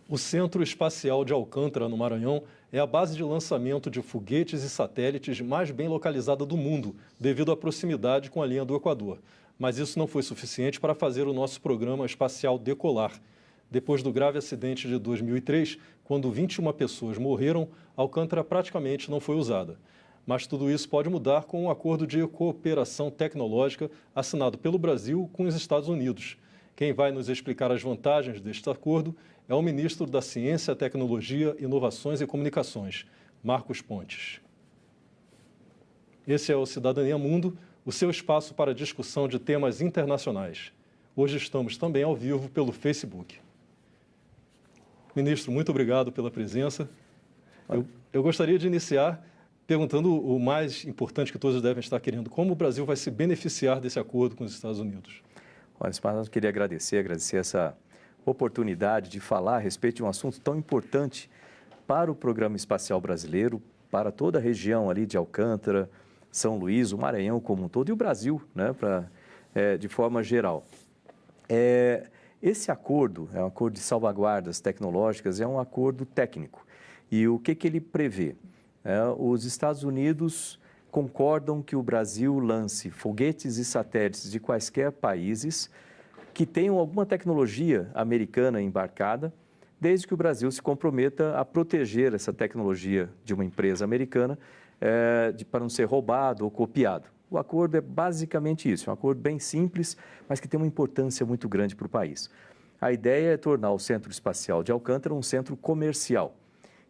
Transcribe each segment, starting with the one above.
O Centro Espacial de Alcântara, no Maranhão, é a base de lançamento de foguetes e satélites mais bem localizada do mundo, devido à proximidade com a linha do Equador. Mas isso não foi suficiente para fazer o nosso programa espacial decolar. Depois do grave acidente de 2003, quando 21 pessoas morreram, Alcântara praticamente não foi usada. Mas tudo isso pode mudar com um acordo de cooperação tecnológica assinado pelo Brasil com os Estados Unidos. Quem vai nos explicar as vantagens deste acordo é o ministro da Ciência, Tecnologia, Inovações e Comunicações, Marcos Pontes. Esse é o Cidadania Mundo, o seu espaço para discussão de temas internacionais. Hoje estamos também ao vivo pelo Facebook. Ministro, muito obrigado pela presença. Eu gostaria de iniciar perguntando o mais importante que todos devem estar querendo: como o Brasil vai se beneficiar desse acordo com os Estados Unidos? Olha, eu queria agradecer essa oportunidade de falar a respeito de um assunto tão importante para o Programa Espacial Brasileiro, para toda a região ali de Alcântara, São Luís, o Maranhão como um todo e o Brasil, né, de forma geral. Esse acordo é um acordo de salvaguardas tecnológicas, é um acordo técnico. E o que ele prevê? Os Estados Unidos concordam que o Brasil lance foguetes e satélites de quaisquer países que tenham alguma tecnologia americana embarcada, desde que o Brasil se comprometa a proteger essa tecnologia de uma empresa americana para não ser roubado ou copiado. O acordo é basicamente isso, é um acordo bem simples, mas que tem uma importância muito grande para o país. A ideia é tornar o Centro Espacial de Alcântara um centro comercial.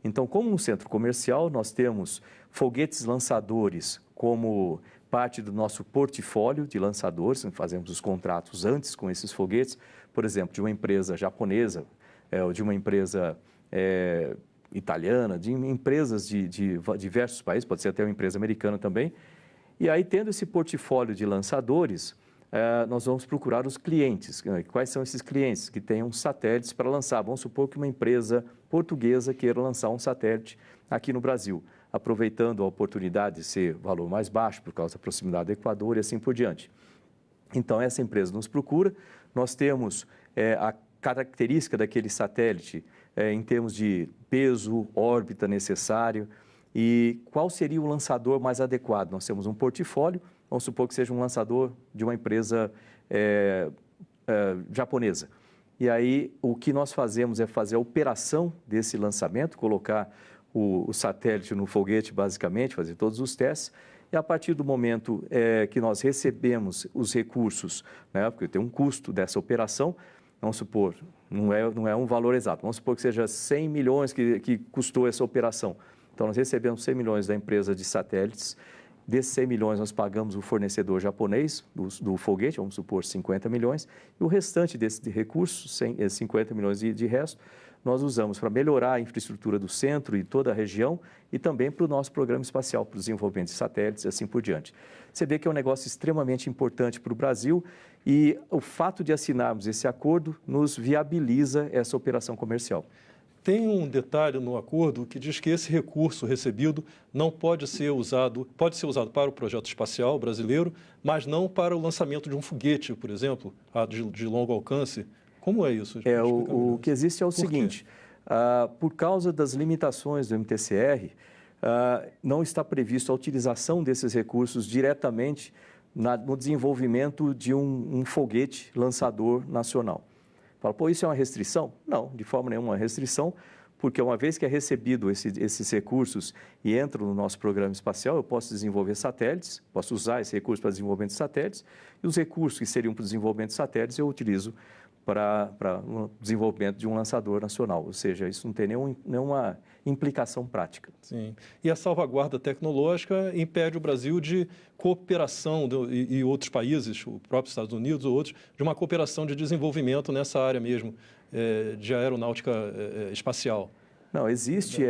Então, como um centro comercial, nós temos foguetes lançadores como parte do nosso portfólio de lançadores, fazemos os contratos antes com esses foguetes, por exemplo, de uma empresa japonesa, ou de uma empresa italiana, de empresas de diversos países, pode ser até uma empresa americana também. E aí, tendo esse portfólio de lançadores, nós vamos procurar os clientes. Quais são esses clientes que tenham satélites para lançar? Vamos supor que uma empresa portuguesa queira lançar um satélite aqui no Brasil, aproveitando a oportunidade de ser valor mais baixo por causa da proximidade do Equador e assim por diante. Então, essa empresa nos procura, nós temos a característica daquele satélite em termos de peso, órbita necessário e qual seria o lançador mais adequado. Nós temos um portfólio, vamos supor que seja um lançador de uma empresa japonesa. E aí, o que nós fazemos é fazer a operação desse lançamento, colocar o satélite no foguete, basicamente, fazer todos os testes. E a partir do momento que nós recebemos os recursos, né, porque tem um custo dessa operação, vamos supor, não é um valor exato, vamos supor que seja 100 milhões que custou essa operação. Então, nós recebemos 100 milhões da empresa de satélites. Desses 100 milhões, nós pagamos o fornecedor japonês do foguete, vamos supor 50 milhões, e o restante desse recurso, 50 milhões de resto, nós usamos para melhorar a infraestrutura do centro e toda a região e também para o nosso programa espacial, para o desenvolvimento de satélites e assim por diante. Você vê que é um negócio extremamente importante para o Brasil e o fato de assinarmos esse acordo nos viabiliza essa operação comercial. Tem um detalhe no acordo que diz que esse recurso recebido não pode ser usado para o projeto espacial brasileiro, mas não para o lançamento de um foguete, por exemplo, de longo alcance. Como é isso? O que existe é o seguinte, por causa das limitações do MTCR, não está previsto a utilização desses recursos diretamente no desenvolvimento de um foguete lançador nacional. Fala, pô, isso é uma restrição? Não, de forma nenhuma é restrição, porque uma vez que é recebido esses recursos e entram no nosso programa espacial, eu posso desenvolver satélites, posso usar esse recurso para desenvolvimento de satélites, e os recursos que seriam para o desenvolvimento de satélites eu utilizo para o desenvolvimento de um lançador nacional, ou seja, isso não tem nenhuma implicação prática. Sim. E a salvaguarda tecnológica impede o Brasil de cooperação e outros países, o próprio Estados Unidos ou outros, de uma cooperação de desenvolvimento nessa área mesmo, de aeronáutica espacial. Não, existe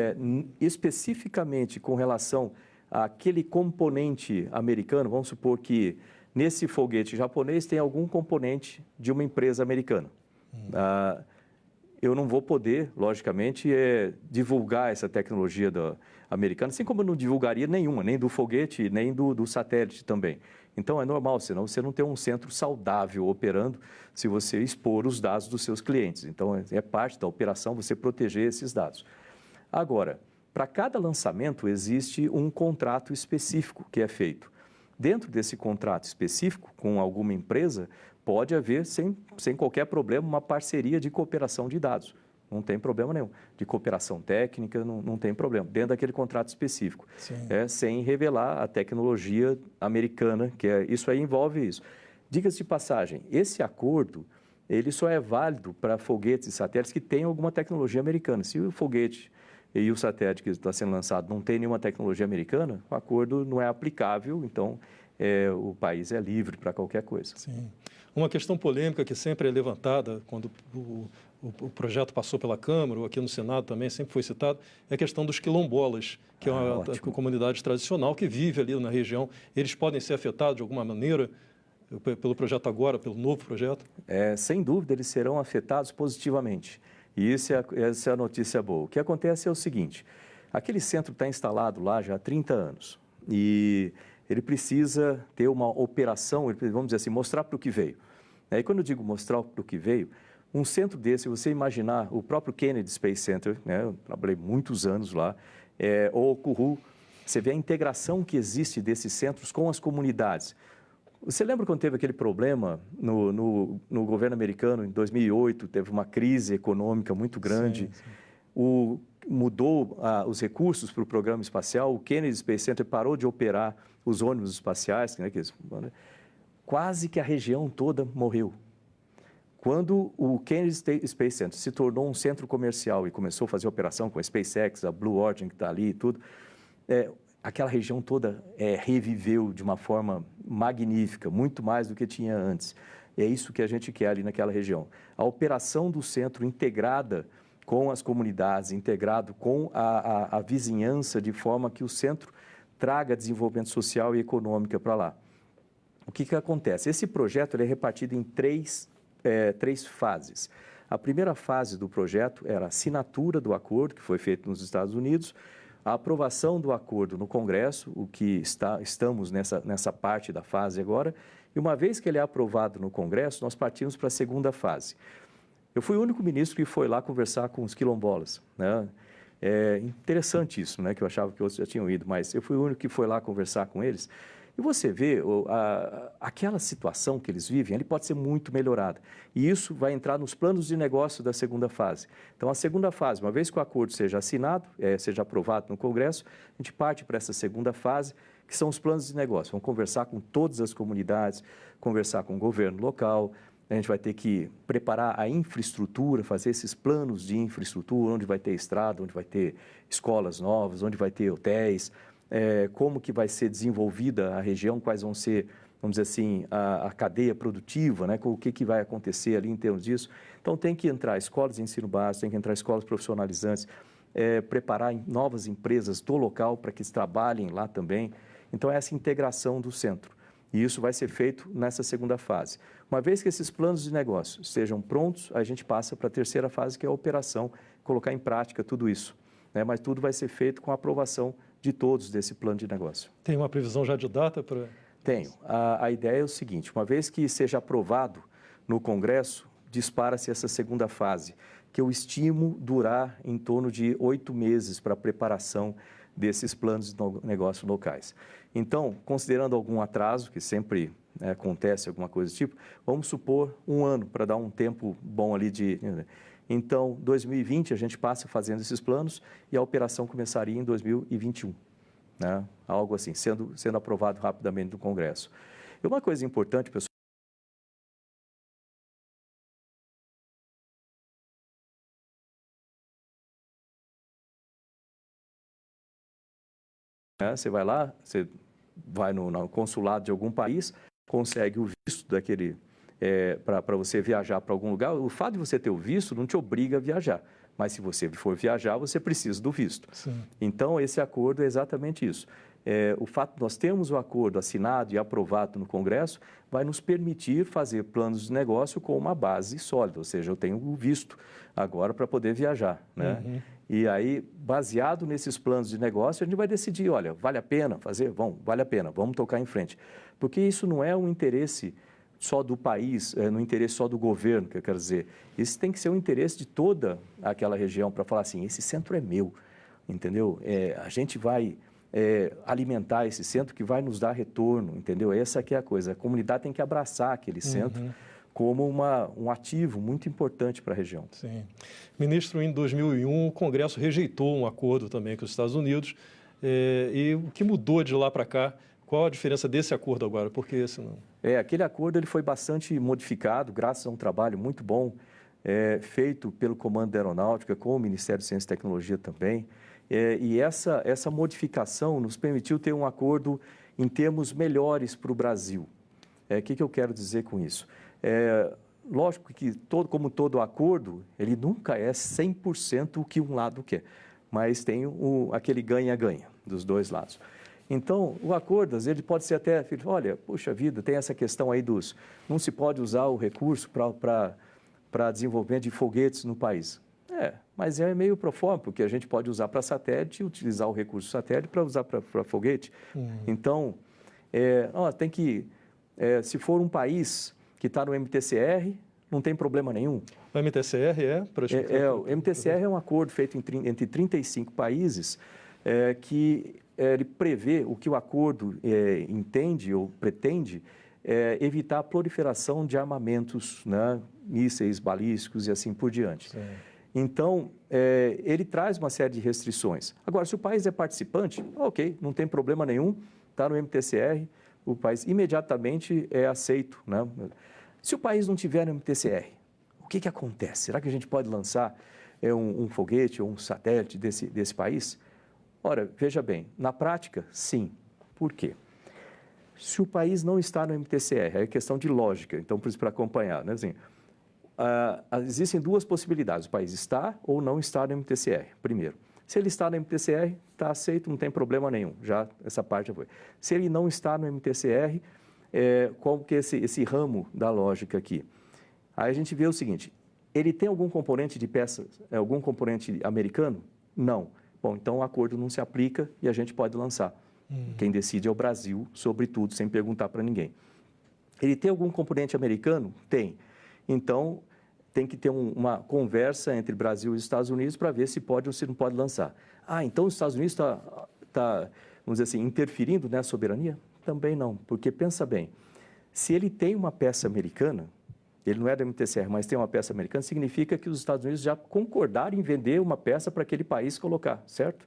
especificamente com relação àquele componente americano, vamos supor que nesse foguete japonês tem algum componente de uma empresa americana. eu não vou poder, logicamente, divulgar essa tecnologia americana, assim como eu não divulgaria nenhuma, nem do foguete, nem do satélite também. Então, é normal, senão você não tem um centro saudável operando se você expor os dados dos seus clientes. Então, é parte da operação você proteger esses dados. Agora, para cada lançamento existe um contrato específico que é feito. Dentro desse contrato específico, com alguma empresa, pode haver, sem qualquer problema, uma parceria de cooperação de dados. Não tem problema nenhum. De cooperação técnica, não tem problema. Dentro daquele contrato específico. Sem revelar a tecnologia americana, isso aí envolve isso. Diga-se de passagem, esse acordo, ele só é válido para foguetes e satélites que têm alguma tecnologia americana. Se o foguete e o satélite que está sendo lançado não tem nenhuma tecnologia americana, o acordo não é aplicável, então o país é livre para qualquer coisa. Sim. Uma questão polêmica que sempre é levantada quando o projeto passou pela Câmara, ou aqui no Senado também sempre foi citado, é a questão dos quilombolas, que é uma comunidade tradicional que vive ali na região. Eles podem ser afetados de alguma maneira pelo projeto agora, pelo novo projeto? Sem dúvida, eles serão afetados positivamente. E essa é a notícia boa. O que acontece é o seguinte, aquele centro está instalado lá já há 30 anos e ele precisa ter uma operação, vamos dizer assim, mostrar para o que veio. E quando eu digo mostrar para o que veio, um centro desse, você imaginar o próprio Kennedy Space Center, eu trabalhei muitos anos lá, ou o Kourou, você vê a integração que existe desses centros com as comunidades. Você lembra quando teve aquele problema no governo americano, em 2008, teve uma crise econômica muito grande, mudou os recursos para o programa espacial, o Kennedy Space Center parou de operar os ônibus espaciais, quase que a região toda morreu. Quando o Kennedy Space Center se tornou um centro comercial e começou a fazer operação com a SpaceX, a Blue Origin que está ali e tudo, aquela região toda reviveu de uma forma magnífica, muito mais do que tinha antes. É isso que a gente quer ali naquela região. A operação do centro integrada com as comunidades, integrado com a vizinhança, de forma que o centro traga desenvolvimento social e econômico para lá. O que acontece? Esse projeto ele é repartido em três fases. A primeira fase do projeto era a assinatura do acordo, que foi feito nos Estados Unidos, a aprovação do acordo no Congresso, o que estamos nessa parte da fase agora, e uma vez que ele é aprovado no Congresso, nós partimos para a segunda fase. Eu fui o único ministro que foi lá conversar com os quilombolas, né? É interessante isso, né? Que eu achava que outros já tinham ido, mas eu fui o único que foi lá conversar com eles. E você vê, aquela situação que eles vivem, ele pode ser muito melhorada. E isso vai entrar nos planos de negócio da segunda fase. Então, a segunda fase, uma vez que o acordo seja assinado, seja aprovado no Congresso, a gente parte para essa segunda fase, que são os planos de negócio. Vamos conversar com todas as comunidades, conversar com o governo local, a gente vai ter que preparar a infraestrutura, fazer esses planos de infraestrutura, onde vai ter estrada, onde vai ter escolas novas, onde vai ter hotéis, como que vai ser desenvolvida a região, quais vão ser, vamos dizer assim, a cadeia produtiva, né? O que vai acontecer ali em termos disso. Então, tem que entrar escolas de ensino básico, tem que entrar escolas profissionalizantes, preparar novas empresas do local para que eles trabalhem lá também. Então, essa integração do centro. E isso vai ser feito nessa segunda fase. Uma vez que esses planos de negócio estejam prontos, a gente passa para a terceira fase, que é a operação, colocar em prática tudo isso, né? Mas tudo vai ser feito com a aprovação de todos desse plano de negócio. Tem uma previsão já de data para... Tenho. A ideia é o seguinte, uma vez que seja aprovado no Congresso, dispara-se essa segunda fase, que eu estimo durar em torno de 8 meses para a preparação desses planos de negócio locais. Então, considerando algum atraso, que sempre acontece alguma coisa do tipo, vamos supor 1 ano para dar um tempo bom ali de... Então, 2020 a gente passa fazendo esses planos e a operação começaria em 2021, né? Algo assim, sendo aprovado rapidamente no Congresso. E uma coisa importante, pessoal, você vai lá, você vai no consulado de algum país, consegue o visto daquele, para você viajar para algum lugar. O fato de você ter o visto não te obriga a viajar, mas se você for viajar, você precisa do visto. Sim. Então, esse acordo é exatamente isso. o fato de nós termos o acordo assinado e aprovado no Congresso vai nos permitir fazer planos de negócio com uma base sólida, ou seja, eu tenho o visto agora para poder viajar, né? Uhum. E aí, baseado nesses planos de negócio, a gente vai decidir, olha, vale a pena fazer? Vale a pena, vamos tocar em frente. Porque isso não é um interesse só do país, no interesse só do governo, que eu quero dizer. Isso tem que ser um interesse de toda aquela região para falar assim, esse centro é meu, entendeu? A gente vai alimentar esse centro que vai nos dar retorno, entendeu? Essa que é a coisa. A comunidade tem que abraçar aquele centro como um ativo muito importante para a região. Sim. Ministro, em 2001, o Congresso rejeitou um acordo também com os Estados Unidos. E o que mudou de lá para cá? Qual a diferença desse acordo agora? Por que esse não? Aquele acordo ele foi bastante modificado, graças a um trabalho muito bom feito pelo Comando da Aeronáutica, com o Ministério de Ciência e Tecnologia também. E essa modificação nos permitiu ter um acordo em termos melhores para o Brasil. O que eu quero dizer com isso? Lógico que, como todo acordo, ele nunca é 100% o que um lado quer, mas tem aquele ganha-ganha dos dois lados. Então, o acordo, às vezes, pode ser até, olha, puxa vida, tem essa questão aí não se pode usar o recurso para desenvolvimento de foguetes no país. Mas é meio pro forma, porque a gente pode usar para satélite e utilizar o recurso satélite para usar para foguete. Então, tem que, se for um país que está no MTCR, não tem problema nenhum. O MTCR o MTCR é um acordo feito entre 35 países que ele prevê o que o acordo entende ou pretende evitar a proliferação de armamentos, né, mísseis balísticos e assim por diante. Sim. Então, ele traz uma série de restrições. Agora, se o país é participante, ok, não tem problema nenhum, está no MTCR, o país imediatamente é aceito, né? Se o país não tiver no MTCR, o que acontece? Será que a gente pode lançar um foguete ou um satélite desse país? Ora, veja bem, na prática, sim. Por quê? Se o país não está no MTCR, é questão de lógica, então, por isso, para acompanhar, né? Assim, existem duas possibilidades, o país está ou não está no MTCR, primeiro. Se ele está no MTCR, está aceito, não tem problema nenhum, já essa parte já foi. Se ele não está no MTCR, qual que é esse ramo da lógica aqui? Aí a gente vê o seguinte, ele tem algum componente de peças, algum componente americano? Não. Bom, então o acordo não se aplica e a gente pode lançar. Quem decide é o Brasil, sobretudo, sem perguntar para ninguém. Ele tem algum componente americano? Tem. Então, tem que ter uma conversa entre Brasil e Estados Unidos para ver se pode ou se não pode lançar. Então os Estados Unidos está, vamos dizer assim, interferindo nessa soberania? Também não, porque pensa bem, se ele tem uma peça americana, ele não é da MTCR, mas tem uma peça americana, significa que os Estados Unidos já concordaram em vender uma peça para aquele país colocar, certo?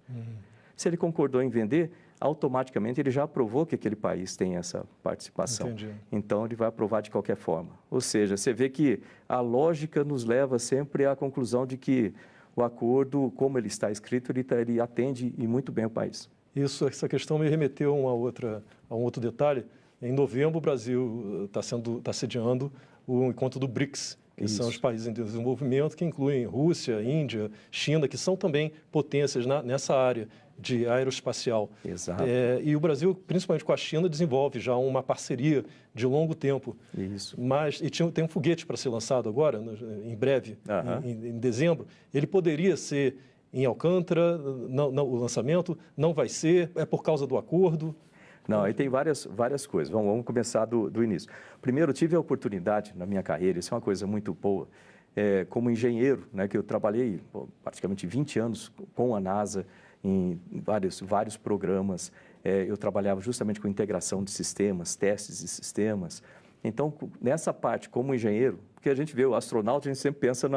Se ele concordou em vender, automaticamente ele já aprovou que aquele país tem essa participação. Entendi. Então, ele vai aprovar de qualquer forma. Ou seja, você vê que a lógica nos leva sempre à conclusão de que o acordo, como ele está escrito, ele atende e muito bem o país. Essa questão me remeteu a um outro detalhe. Em novembro, o Brasil está sediando o encontro do BRICS, que são os países em desenvolvimento, que incluem Rússia, Índia, China, que são também potências nessa área de aeroespacial. Exato. E o Brasil, principalmente com a China, desenvolve já uma parceria de longo tempo. Isso. Tem um foguete para ser lançado agora, em breve, em dezembro. Ele poderia ser em Alcântara, o lançamento não vai ser, é por causa do acordo? Não, aí tem várias coisas. Vamos começar do início. Primeiro, eu tive a oportunidade na minha carreira, isso é uma coisa muito boa, como engenheiro, né, que eu trabalhei praticamente 20 anos com a NASA, em vários programas. Eu trabalhava justamente com integração de sistemas, testes de sistemas. Então, nessa parte, como engenheiro, porque a gente vê o astronauta, a gente sempre pensa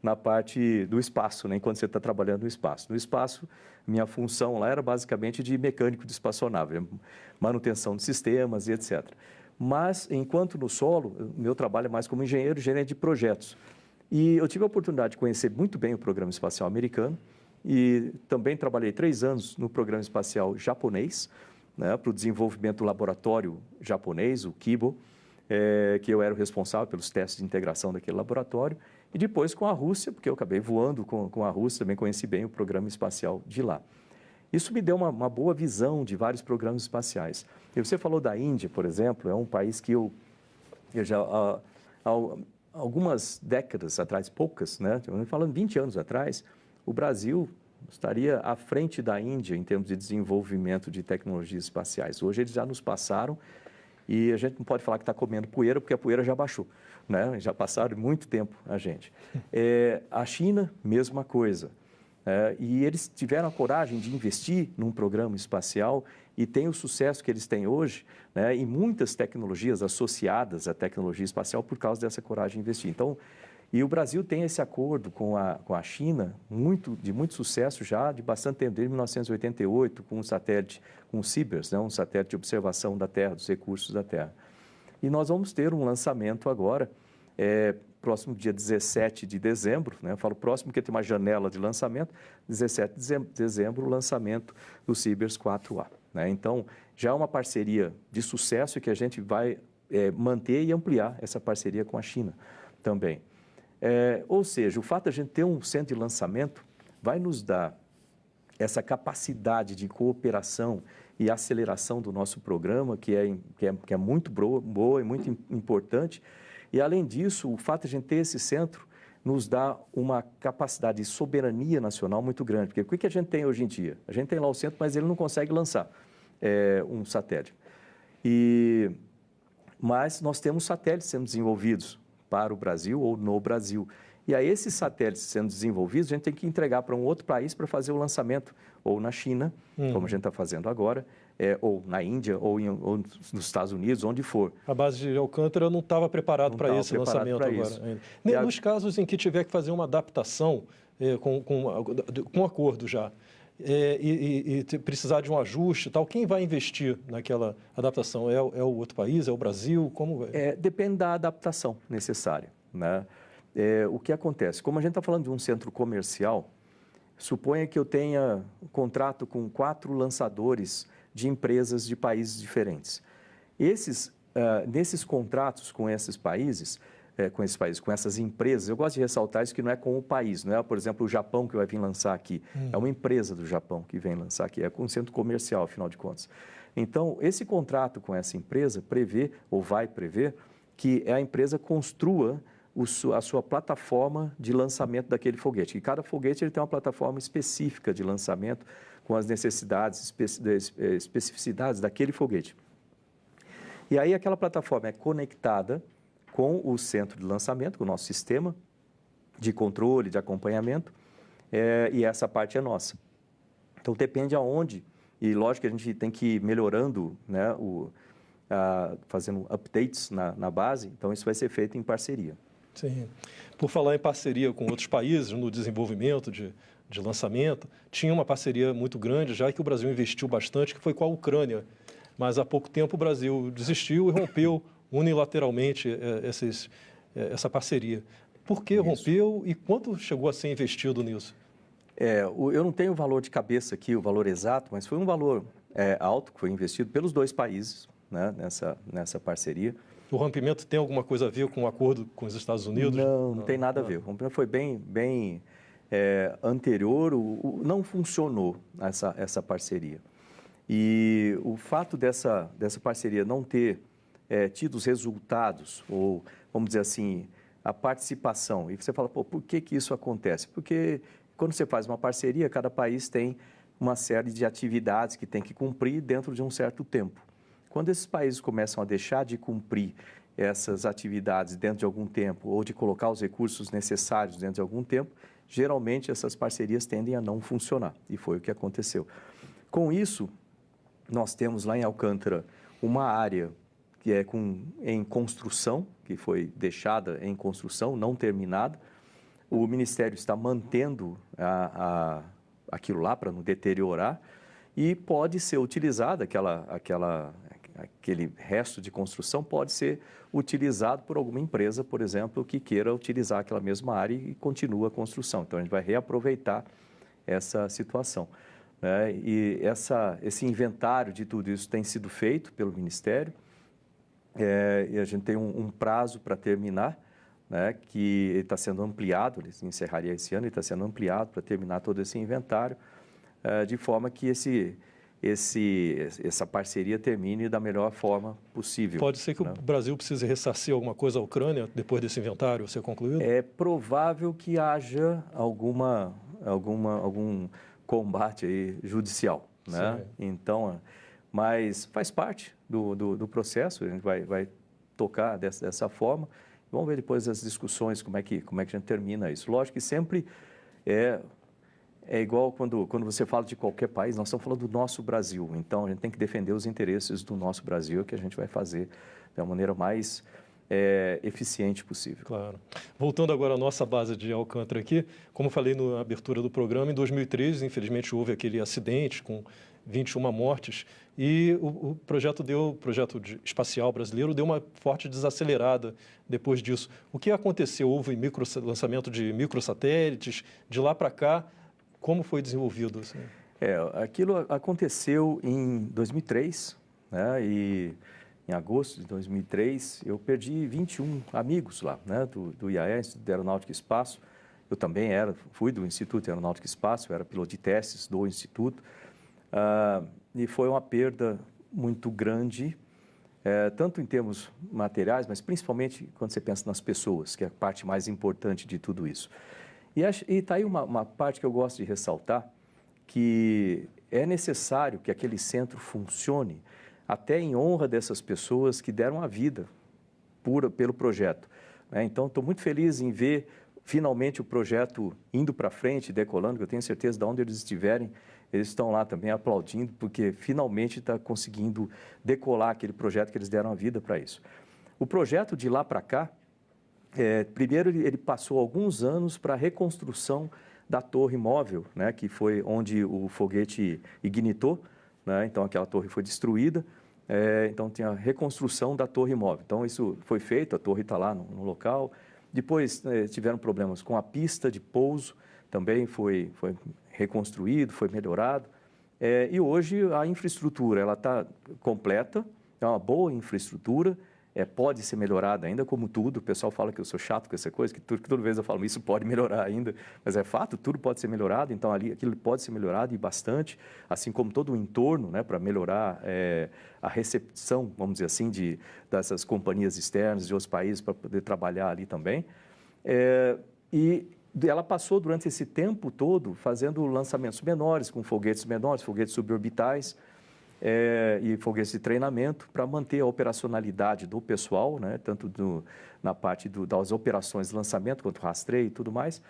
na parte do espaço, né, enquanto você está trabalhando no espaço. No espaço, minha função lá era basicamente de mecânico de espaçonave, manutenção de sistemas e etc. Mas, enquanto no solo, meu trabalho é mais como engenheiro de projetos. E eu tive a oportunidade de conhecer muito bem o Programa Espacial Americano, e também trabalhei 3 anos no Programa Espacial Japonês, né, para o desenvolvimento do laboratório japonês, o Kibo, que eu era o responsável pelos testes de integração daquele laboratório, e depois com a Rússia, porque eu acabei voando com a Rússia, também conheci bem o Programa Espacial de lá. Isso me deu uma boa visão de vários programas espaciais. E você falou da Índia, por exemplo, é um país que eu já há algumas décadas atrás, poucas, né? Falando 20 anos atrás, o Brasil estaria à frente da Índia em termos de desenvolvimento de tecnologias espaciais. Hoje eles já nos passaram e a gente não pode falar que está comendo poeira, porque a poeira já baixou, né? Já passaram muito tempo a gente. A China, mesma coisa. E eles tiveram a coragem de investir num programa espacial e tem o sucesso que eles têm hoje, né, e muitas tecnologias associadas à tecnologia espacial por causa dessa coragem de investir. Então, e o Brasil tem esse acordo com a China, de muito sucesso já, de bastante tempo, desde 1988, com um satélite, com o CIBERS, né, um satélite de observação da Terra, dos recursos da Terra. E nós vamos ter um lançamento agora, próximo dia 17 de dezembro, né? Eu falo próximo porque tem uma janela de lançamento, 17 de dezembro, o lançamento do CIBERS 4A. Né? Então, já é uma parceria de sucesso que a gente vai manter e ampliar essa parceria com a China também. Ou seja, o fato de a gente ter um centro de lançamento vai nos dar essa capacidade de cooperação e aceleração do nosso programa, que é muito boa e muito importante. E, além disso, o fato de a gente ter esse centro nos dá uma capacidade de soberania nacional muito grande. Porque o que a gente tem hoje em dia? A gente tem lá o centro, mas ele não consegue lançar um satélite. Mas nós temos satélites sendo desenvolvidos para o Brasil ou no Brasil. E a esses satélites sendo desenvolvidos, a gente tem que entregar para um outro país para fazer o lançamento, ou na China, como a gente está fazendo agora, ou na Índia, ou nos Estados Unidos, onde for. A base de Alcântara não estava preparada para esse lançamento agora. Nos casos em que tiver que fazer uma adaptação com acordo já, e precisar de um ajuste e tal, quem vai investir naquela adaptação? É o outro país? É o Brasil? Como depende da adaptação necessária, né? O que acontece? Como a gente está falando de um centro comercial, suponha que eu tenha um contrato com 4 lançadores de empresas de países diferentes. Nesses contratos com esses países, com essas empresas, eu gosto de ressaltar isso que não é com o país, não é, por exemplo, o Japão que vai vir lançar aqui, é uma empresa do Japão que vem lançar aqui, é com um centro comercial, afinal de contas. Então, esse contrato com essa empresa prevê, ou vai prever, que a empresa construa a sua plataforma de lançamento daquele foguete. E cada foguete ele tem uma plataforma específica de lançamento com as necessidades, especificidades daquele foguete. E aí aquela plataforma é conectada com o centro de lançamento, com o nosso sistema de controle, de acompanhamento, e essa parte é nossa. Então depende aonde, e lógico que a gente tem que ir melhorando, né, fazendo updates na base, então isso vai ser feito em parceria. Sim. Por falar em parceria com outros países no desenvolvimento de lançamento, tinha uma parceria muito grande já que o Brasil investiu bastante, que foi com a Ucrânia. Mas há pouco tempo o Brasil desistiu e rompeu unilateralmente essa parceria. Por que rompeu e quanto chegou a ser investido nisso? Eu não tenho o valor de cabeça aqui, o valor exato, mas foi um valor alto que foi investido pelos 2 países, né, nessa parceria. O rompimento tem alguma coisa a ver com o acordo com os Estados Unidos? Não tem nada a ver. O rompimento foi bem anterior, não funcionou essa parceria. E o fato dessa parceria não ter tido os resultados, ou vamos dizer assim, a participação, e você fala, por que isso acontece? Porque quando você faz uma parceria, cada país tem uma série de atividades que tem que cumprir dentro de um certo tempo. Quando esses países começam a deixar de cumprir essas atividades dentro de algum tempo ou de colocar os recursos necessários dentro de algum tempo, geralmente essas parcerias tendem a não funcionar, e foi o que aconteceu. Com isso, nós temos lá em Alcântara uma área que é em construção, que foi deixada em construção, não terminada. O Ministério está mantendo aquilo lá para não deteriorar e pode ser utilizado, aquele resto de construção pode ser utilizado por alguma empresa, por exemplo, que queira utilizar aquela mesma área e continua a construção. Então, a gente vai reaproveitar essa situação, né? E esse inventário de tudo isso tem sido feito pelo Ministério, e a gente tem um prazo para terminar, né, que está sendo ampliado, ele encerraria esse ano, ele está sendo ampliado para terminar todo esse inventário. de forma que essa parceria termine da melhor forma possível. Pode ser que né? o Brasil precise ressarcir alguma coisa à Ucrânia depois desse inventário ser concluído? É provável que haja algum combate aí judicial, né? Sim. Então, mas faz parte do processo, a gente vai tocar dessa forma. Vamos ver depois as discussões, como é que a gente termina isso. Lógico que sempre é igual quando você fala de qualquer país, nós estamos falando do nosso Brasil. Então, a gente tem que defender os interesses do nosso Brasil, que a gente vai fazer da maneira mais eficiente possível. Claro. Voltando agora à nossa base de Alcântara aqui, como falei na abertura do programa, em 2013, infelizmente, houve aquele acidente com 21 mortes e o projeto espacial brasileiro deu uma forte desacelerada depois disso. O que aconteceu? Houve lançamento de microsatélites, de lá para cá, como foi desenvolvido? Assim? Aquilo aconteceu em 2003, né? E em agosto de 2003, eu perdi 21 amigos lá, né? Do IAE, Instituto de Aeronáutica e Espaço. Eu também fui do Instituto de Aeronáutica e Espaço, eu era piloto de testes do Instituto. E foi uma perda muito grande, tanto em termos materiais, mas principalmente quando você pensa nas pessoas, que é a parte mais importante de tudo isso. E está aí uma parte que eu gosto de ressaltar, que é necessário que aquele centro funcione até em honra dessas pessoas que deram a vida pelo projeto. Né? Então, estou muito feliz em ver finalmente o projeto indo para frente, decolando, que eu tenho certeza de onde eles estiverem, eles estão lá também aplaudindo, porque finalmente está conseguindo decolar aquele projeto que eles deram a vida para isso. O projeto de lá para cá, primeiro ele passou alguns anos para a reconstrução da torre móvel, né, que foi onde o foguete ignitou, né, então aquela torre foi destruída, então tinha a reconstrução da torre móvel. Então isso foi feito, a torre está lá no local. Depois tiveram problemas com a pista de pouso, também foi reconstruído, foi melhorado. E hoje a infraestrutura ela está completa, é uma boa infraestrutura, pode ser melhorada ainda, como tudo. O pessoal fala que eu sou chato com essa coisa, que toda vez eu falo isso pode melhorar ainda, mas é fato, tudo pode ser melhorado, então aquilo pode ser melhorado e bastante, assim como todo o entorno, né, para melhorar a recepção, vamos dizer assim, dessas companhias externas de outros países para poder trabalhar ali também. E ela passou durante esse tempo todo fazendo lançamentos menores, com foguetes menores, foguetes suborbitais, e foguetes de treinamento para manter a operacionalidade do pessoal, né, tanto na parte das operações de lançamento, quanto rastreio e tudo mais.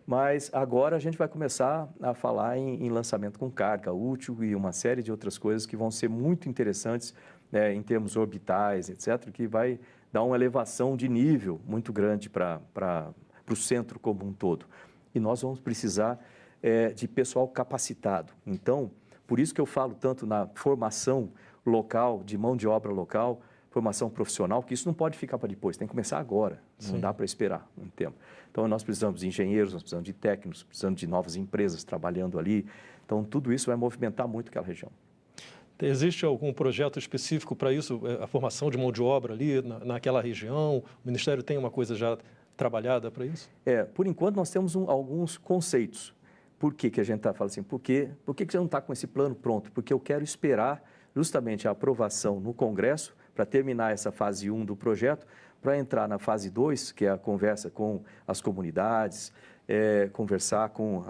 Mas agora a gente vai começar a falar em lançamento com carga útil e uma série de outras coisas que vão ser muito interessantes, em termos orbitais, etc., que vai dar uma elevação de nível muito grande para o centro como um todo. E nós vamos precisar de pessoal capacitado. Então, por isso que eu falo tanto na formação local, de mão de obra local, formação profissional, que isso não pode ficar para depois, tem que começar agora, não dá para esperar um tempo. Então, nós precisamos de engenheiros, nós precisamos de técnicos, precisamos de novas empresas trabalhando ali. Então, tudo isso vai movimentar muito aquela região. Existe algum projeto específico para isso, a formação de mão de obra ali naquela região? O Ministério tem uma coisa já trabalhada para isso? Por enquanto, nós temos alguns conceitos. Por que a gente está falando assim? Por que você não está com esse plano pronto? Porque eu quero esperar justamente a aprovação no Congresso para terminar essa fase 1 do projeto, para entrar na fase 2, que é a conversa com as comunidades, conversar com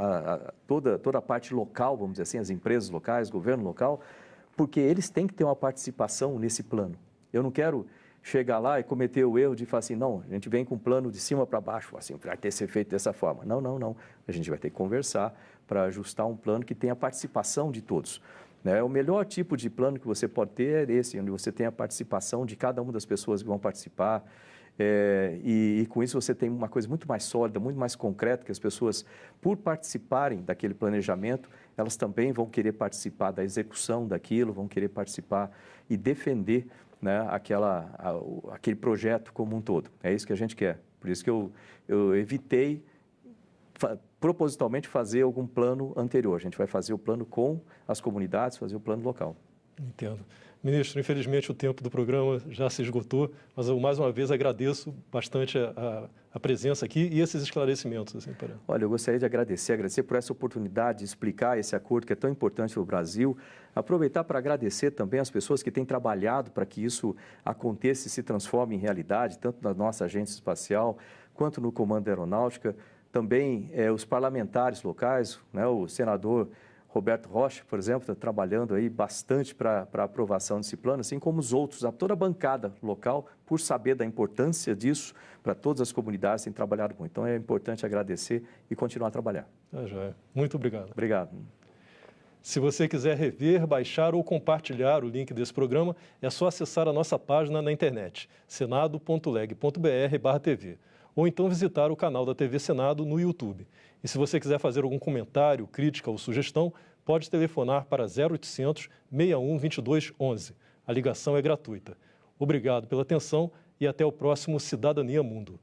toda a parte local, vamos dizer assim, as empresas locais, governo local, porque eles têm que ter uma participação nesse plano. Eu não quero chegar lá e cometer o erro de falar assim, não, a gente vem com um plano de cima para baixo, assim, vai ter que ser feito dessa forma. Não. A gente vai ter que conversar para ajustar um plano que tenha a participação de todos. O melhor tipo de plano que você pode ter é esse, onde você tem a participação de cada uma das pessoas que vão participar, e com isso você tem uma coisa muito mais sólida, muito mais concreta, que as pessoas, por participarem daquele planejamento, elas também vão querer participar da execução daquilo, vão querer participar e defender, né, aquele projeto como um todo. É isso que a gente quer. Por isso que eu evitei propositalmente fazer algum plano anterior. A gente vai fazer o plano com as comunidades, fazer o plano local. Entendo. Ministro, infelizmente o tempo do programa já se esgotou, mas eu mais uma vez agradeço bastante a presença aqui e esses esclarecimentos. Assim, para... Olha, eu gostaria de agradecer por essa oportunidade de explicar esse acordo que é tão importante para o Brasil. Aproveitar para agradecer também as pessoas que têm trabalhado para que isso aconteça e se transforme em realidade, tanto na nossa agência espacial quanto no Comando da Aeronáutica. Também os parlamentares locais, né, o senador Roberto Rocha, por exemplo, está trabalhando aí bastante para a aprovação desse plano, assim como os outros, toda a bancada local, por saber da importância disso para todas as comunidades, tem trabalhado muito. Então é importante agradecer e continuar a trabalhar. Já. Muito obrigado. Obrigado. Se você quiser rever, baixar ou compartilhar o link desse programa, é só acessar a nossa página na internet, senado.leg.br/tv, ou então visitar o canal da TV Senado no YouTube. E se você quiser fazer algum comentário, crítica ou sugestão, pode telefonar para 0800 61 22 11. A ligação é gratuita. Obrigado pela atenção e até o próximo Cidadania Mundo.